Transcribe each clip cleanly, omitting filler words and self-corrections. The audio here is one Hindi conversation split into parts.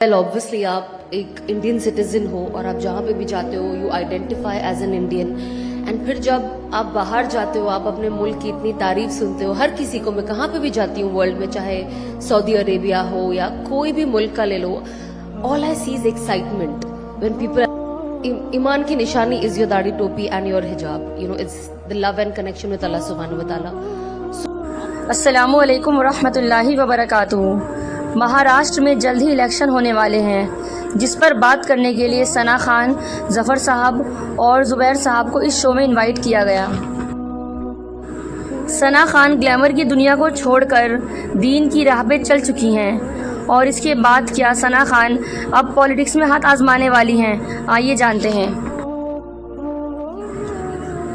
वेल ऑब्वियसली आप एक इंडियन सिटीजन हो और आप जहाँ पे भी जाते हो you identify as an Indian and फिर जब आप बाहर जाते हो आप अपने मुल्क की इतनी तारीफ सुनते हो। हर किसी को, मैं कहाँ पे भी जाती हूँ वर्ल्ड में, चाहे सऊदी अरेबिया हो या कोई भी मुल्क का ले लो, all I see is excitement when people. ईमान की निशानी is your dadhi topi and your hijab, you know it's the love and connection with Allah सुब्हानहू व तआला। अस्सलामु अलैकुम वरहमतुल्लाहि वबरकातुहू। महाराष्ट्र में जल्द ही इलेक्शन होने वाले हैं, जिस पर बात करने के लिए सना खान, जफ़र साहब और ज़ुबैर साहब को इस शो में इनवाइट किया गया। सना खान ग्लैमर की दुनिया को छोड़कर दीन की राह पे चल चुकी हैं और इसके बाद क्या सना खान अब पॉलिटिक्स में हाथ आजमाने वाली हैं, आइए जानते हैं।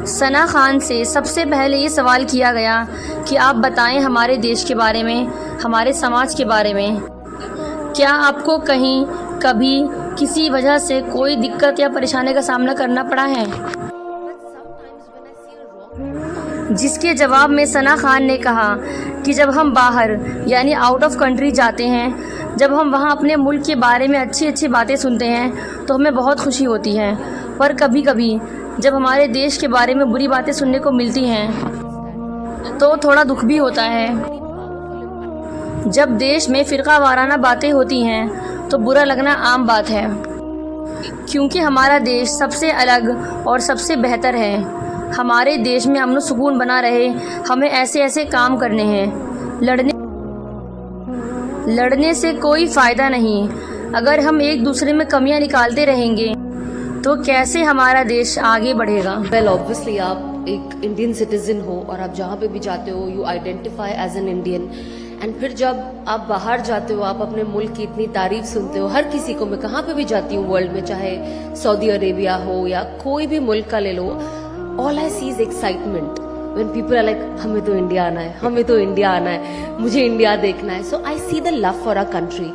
सना खान से सबसे पहले ये सवाल किया गया कि आप बताएं हमारे देश के बारे में, हमारे समाज के बारे में। क्या आपको कहीं कभी किसी वजह से कोई दिक्कत या परेशानी का सामना करना पड़ा है? जिसके जवाब में सना खान ने कहा कि जब हम बाहर यानी आउट ऑफ कंट्री जाते हैं, जब हम वहाँ अपने मुल्क के बारे में अच्छी अच्छी बातें सुनते हैं तो हमें बहुत खुशी होती है, पर कभी कभी जब हमारे देश के बारे में बुरी बातें सुनने को मिलती हैं तो थोड़ा दुख भी होता है। जब देश में फ़िरका वाराना बातें होती हैं तो बुरा लगना आम बात है, क्योंकि हमारा देश सबसे अलग और सबसे बेहतर है। हमारे देश में अमन सुकून बना रहे, हमें ऐसे ऐसे काम करने हैं। लड़ने से कोई फ़ायदा नहीं। अगर हम एक दूसरे में कमियां निकालते रहेंगे तो कैसे हमारा देश आगे बढ़ेगा? वेल ऑब्वियसली आप एक इंडियन सिटीजन हो और आप जहाँ पे भी जाते हो you identify as an Indian and फिर जब आप बाहर जाते हो आप अपने मुल्क की इतनी तारीफ सुनते हो। हर किसी को, मैं कहाँ पे भी जाती हूँ वर्ल्ड में, चाहे सऊदी अरेबिया हो या कोई भी मुल्क का ले लो, all I see is excitement when people are like हमें तो इंडिया आना है, हमें तो इंडिया आना है, मुझे इंडिया देखना है। So I see the love for our country,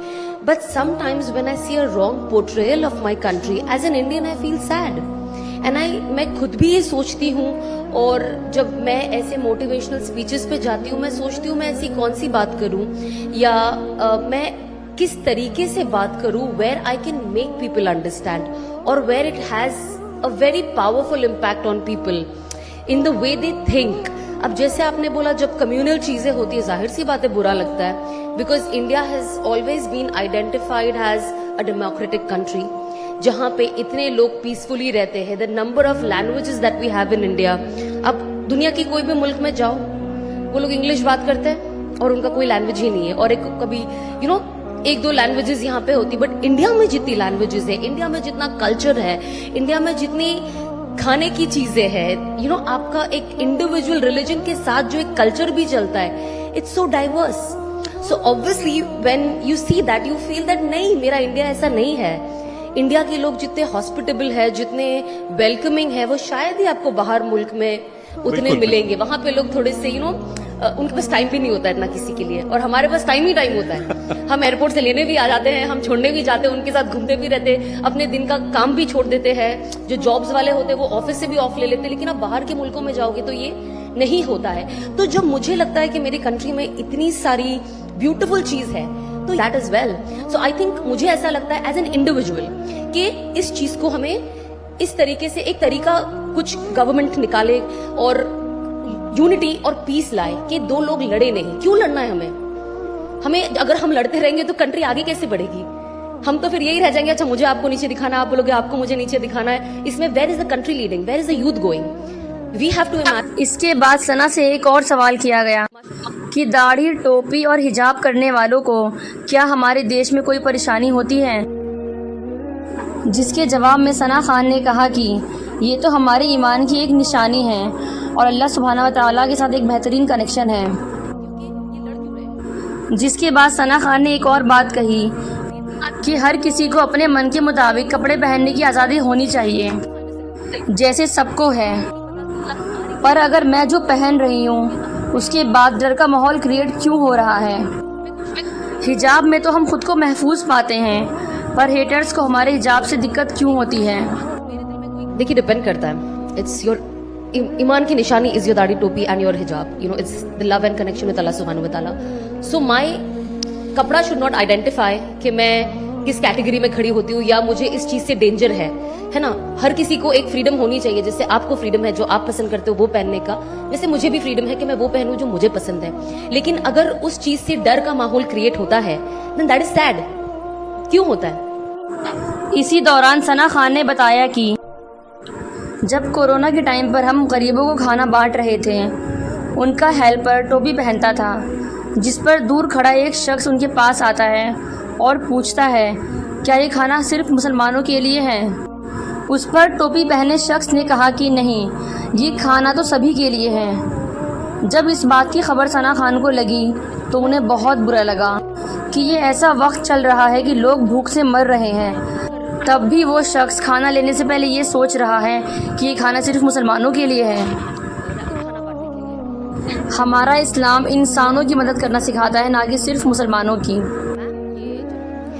but sometimes when I see a wrong portrayal of my country as an Indian I feel sad and मैं खुद भी ये सोचती हूँ। और जब मैं ऐसे मोटिवेशनल स्पीचेस पे जाती हूँ मैं सोचती हूँ मैं ऐसी कौन सी बात करूँ या मैं किस तरीके से बात करूँ where I can make people understand or where it has a very powerful impact on people in the way they think। अब जैसे आपने बोला जब कम्युनल चीजें होती है जाहिर सी बात है बुरा लगता है, because India has always been identified as a democratic country जहाँ पे इतने लोग पीसफुली रहते हैं। The number of languages that we have in India, अब दुनिया की कोई भी मुल्क में जाओ वो लोग इंग्लिश बात करते हैं और उनका कोई लैंग्वेज ही नहीं है, और एक कभी एक दो लैंग्वेजेस यहाँ पे होती, बट इंडिया में जितनी लैंग्वेजेस है, इंडिया में जितना कल्चर है, इंडिया में जितनी खाने की चीजें हैं, आपका एक इंडिविजुअल रिलीजन के साथ जो एक कल्चर भी चलता है, it's so diverse. So obviously when you see that you feel that नहीं, मेरा इंडिया ऐसा नहीं है। इंडिया के लोग जितने हॉस्पिटेबल है, जितने वेलकमिंग है, वो शायद ही आपको बाहर मुल्क में उतने मिलेंगे। वहां पे लोग थोड़े से उनके पास टाइम भी नहीं होता है इतना किसी के लिए, और हमारे पास टाइम ही टाइम होता है। हम एयरपोर्ट से लेने भी आ जाते हैं, हम छोड़ने भी जाते हैं, उनके साथ घूमते भी रहते, अपने दिन का काम भी छोड़ देते हैं। जो जॉब्स वाले होते हैं वो ऑफिस से भी ऑफ ले लेते हैं, लेकिन आप बाहर के मुल्कों में जाओगे तो ये नहीं होता है। तो जब मुझे लगता है कि मेरी कंट्री में इतनी सारी ब्यूटीफुल चीज है तो that is well. So I think मुझे ऐसा लगता है एज एन इंडिविजुअल कि इस चीज को हमें इस तरीके से एक तरीका कुछ गवर्नमेंट निकाले और यूनिटी और पीस लाए कि दो लोग लड़े नहीं। क्यों लड़ना है हमें अगर हम लड़ते रहेंगे तो कंट्री आगे कैसे बढ़ेगी? हम तो फिर यही रह जाएंगे, अच्छा मुझे आपको नीचे दिखाना है, आप बोलोगे आपको मुझे नीचे दिखाना है। इसमें where is the country leading, where is the youth going? We have to imagine. इसके बाद सना से एक और सवाल किया गया कि दाढ़ी, टोपी और हिजाब करने वालों को क्या हमारे देश में कोई परेशानी होती है? जिसके जवाब में सना खान ने कहा कि ये तो हमारे ईमान की एक निशानी है और अल्लाह सुब्हानहू व तआला के साथ एक बेहतरीन कनेक्शन है। जिसके बाद सना खान ने एक और बात कही कि हर किसी को अपने मन के मुताबिक कपड़े पहनने की आज़ादी होनी चाहिए जैसे सबको है, पर अगर मैं जो पहन रही हूँ उसके बाद डर का माहौल क्रिएट क्यों हो रहा है? हिजाब में तो हम खुद को महफूज पाते हैं, पर हेटर्स को हमारे हिजाब से दिक्कत क्यों होती है? देखिए डिपेंड करता है, इट्स योर ईमान की निशानी is your dadhi topi and your hijab, it's the love and connection with Allah सुब्हानहू व तआला। So my kapda should not identify कि मैं किस कैटेगरी में खड़ी होती हूँ या मुझे इस चीज से डेंजर है ना। हर किसी को एक फ्रीडम होनी चाहिए, जैसे आपको फ्रीडम है जो आप पसंद करते हो वो पहनने का, वैसे मुझे भी फ्रीडम है कि मैं वो पहनूं जो मुझे पसंद है। लेकिन अगर उस चीज से डर का माहौल क्रिएट होता है देन दैट इज सैड। क्यों होता है? इसी दौरान सना खान ने बताया कि जब कोरोना के टाइम पर हम गरीबों को खाना बांट रहे थे, उनका हेल्पर टोपी पहनता था, जिस पर दूर खड़ा एक शख्स उनके पास आता है और पूछता है क्या ये खाना सिर्फ मुसलमानों के लिए है। उस पर टोपी पहने शख्स ने कहा कि नहीं, ये खाना तो सभी के लिए है। जब इस बात की खबर सना खान को लगी तो उन्हें बहुत बुरा लगा कि ये ऐसा वक्त चल रहा है कि लोग भूख से मर रहे हैं। तब भी वो शख्स खाना लेने से पहले ये सोच रहा है कि ये खाना सिर्फ मुसलमानों के लिए है। हमारा इस्लाम इंसानों की मदद करना सिखाता है, ना कि सिर्फ मुसलमानों की।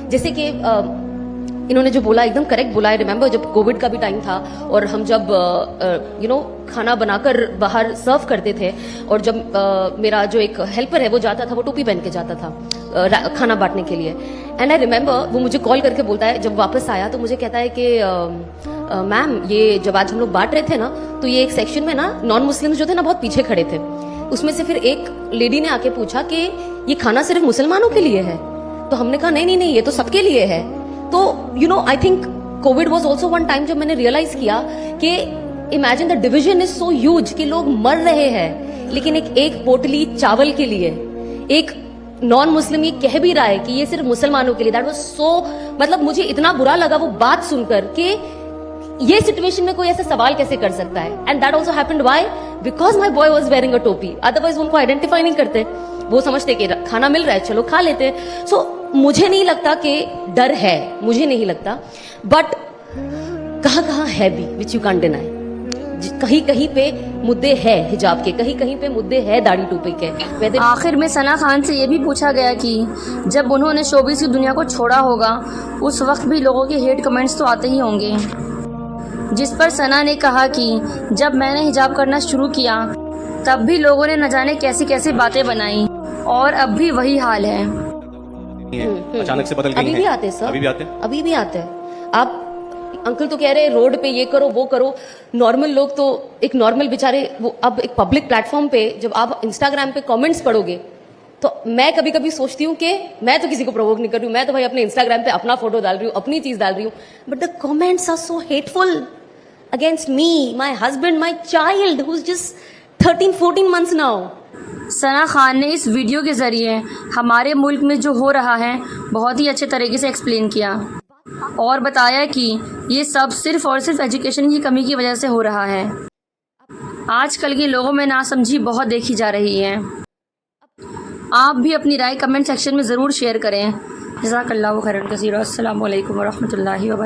जैसे कि इन्होंने जो बोला एकदम करेक्ट बोला है। रिमेम्बर जब कोविड का भी टाइम था और हम जब खाना बनाकर बाहर सर्व करते थे और जब मेरा जो एक हेल्पर है वो जाता था, वो टोपी पहन के जाता था खाना बांटने के लिए। एंड आई रिमेम्बर वो मुझे कॉल करके बोलता है, जब वापस आया तो मुझे कहता है कि मैम ये जब आज हम लोग बांट रहे थे ना, तो ये एक सेक्शन में ना नॉन मुस्लिम्स जो थे ना बहुत पीछे खड़े थे। उसमें से फिर एक लेडी ने आके पूछा कि ये खाना सिर्फ मुसलमानों के लिए है। तो हमने कहा नहीं नहीं नहीं, ये तो सबके लिए है। तो I think Covid was also one time जब मैंने रियलाइज किया कि imagine the division is so huge कि लोग मर रहे हैं, लेकिन एक पोटली चावल के लिए एक नॉन मुस्लिम ये कह भी रहा है कि ये सिर्फ मुसलमानों के लिए। दैट वाज सो, मतलब मुझे इतना बुरा लगा वो बात सुनकर कि ये सिचुएशन में कोई ऐसा सवाल कैसे कर सकता है। And that also happened why, because my boy was wearing a टोपी। अदरवाइज उनको आइडेंटिफाई नहीं करते, वो समझते कि खाना मिल रहा है चलो खा लेते हैं। सो मुझे नहीं लगता कि डर है, मुझे नहीं लगता, बट कहाँ है भी विच यू कांट डिनाई। कहीं कहीं पे मुद्दे है हिजाब के, कहीं कहीं पे मुद्दे है दाढ़ी टोपी के। आखिर में सना खान से ये भी पूछा गया कि जब उन्होंने शोबिस की दुनिया को छोड़ा होगा उस वक्त भी लोगों के हेट कमेंट्स तो आते ही होंगे, जिस पर सना ने कहा कि जब मैंने हिजाब करना शुरू किया तब भी लोगों ने न जाने कैसी कैसी बातें बनाई और अब भी वही हाल है। अचानक से बदल गई अभी भी आते हैं सर, अभी भी आते हैं। आप अंकल तो कह रहे हैं रोड पे ये करो वो करो, नॉर्मल लोग तो एक नॉर्मल बेचारे वो अब एक पब्लिक प्लेटफॉर्म पे जब आप इंस्टाग्राम पे कमेंट्स पढ़ोगे तो मैं कभी कभी सोचती हूँ कि मैं तो किसी को प्रोवोक नहीं कर रही हूँ, मैं तो भाई अपने इंस्टाग्राम पे अपना फोटो डाल रही हूँ, अपनी चीज डाल रही हूँ, but the comments are so hateful against me, my husband, my child who is just 13-14 months now. Sana Khan ने इस वीडियो के ज़रिए हमारे मुल्क में जो हो रहा है बहुत ही अच्छे तरीके से एक्सप्लेन किया और बताया कि ये सब सिर्फ और सिर्फ एजुकेशन की कमी की वजह से हो रहा है। आजकल के लोगों में नासमझी बहुत देखी जा रही है। आप भी अपनी राय कमेंट सेक्शन में ज़रूर शेयर करें। जज़ाकल्लाहु खैरन कसीरा। अस्सलामु अलैकुम व रहमतुल्लाहि व बरकातहू।